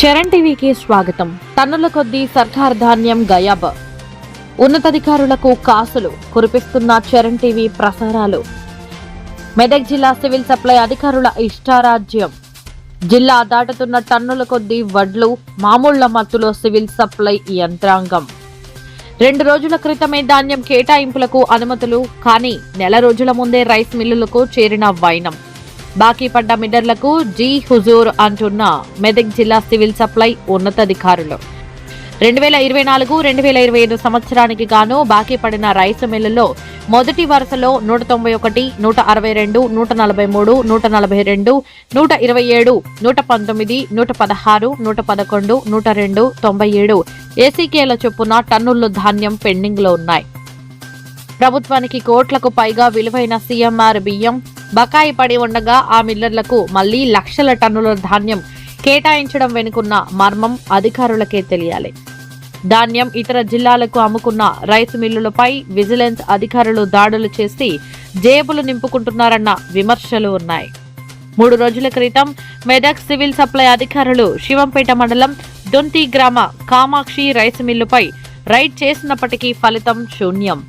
చరణ్ టీవీకి స్వాగతం. టన్నుల కొద్దీ సర్కార్ ధాన్యం గయాబ్. ఉన్నతాధికారులకు కాసులు కురిపిస్తున్న చరణ్ టీవీ ప్రసారాలు. మెదక్ జిల్లా సివిల్ సప్లై అధికారుల ఇష్టారాజ్యం. జిల్లా దాటుతున్న టన్నుల కొద్దీ వడ్లు, మామూళ్ల మత్తులో సివిల్ సప్లై యంత్రాంగం. 2 రోజుల క్రితమే ధాన్యం కేటాయింపులకు అనుమతులు, కానీ నెల రోజుల ముందే రైస్ మిల్లులకు చేరిన వైనం. బాకీ పడ్డ మిల్లర్లకు జీ హుజూర్ అంటున్న మెదక్ జిల్లా సివిల్ సప్లై ఉన్నతాధికారులు. 2024-2025 సంవత్సరానికి గాను బాకీ పడిన రైసు మిల్లులో మొదటి వరుసలో 191, 162, 143, 142, 127, 119, 116, 111, 102, 97 ఏసీకేల చొప్పున టన్నుల్లో ధాన్యం పెండింగ్ లో ఉన్నాయి. ప్రభుత్వానికి కోట్లకు పైగా విలువైన సీఎంఆర్ బియ్యం బకాయి పడి ఉండగా ఆ మిల్లర్లకు మళ్లీ లక్షల టన్నుల ధాన్యం కేటాయించడం వెనుకున్న మర్మం అధికారులకే తెలియాలి. ధాన్యం ఇతర జిల్లాలకు అమ్ముకున్న రైసు మిల్లులపై విజిలెన్స్ అధికారులు దాడులు చేసి జేబులు నింపుకుంటున్నారన్న విమర్శలు ఉన్నాయి. 3 రోజుల క్రితం మెదక్ సివిల్ సప్లై అధికారులు శివంపేట మండలం దొంతి గ్రామ కామాక్షి రైసు మిల్లుపై రైడ్ చేసినప్పటికీ ఫలితం శూన్యం.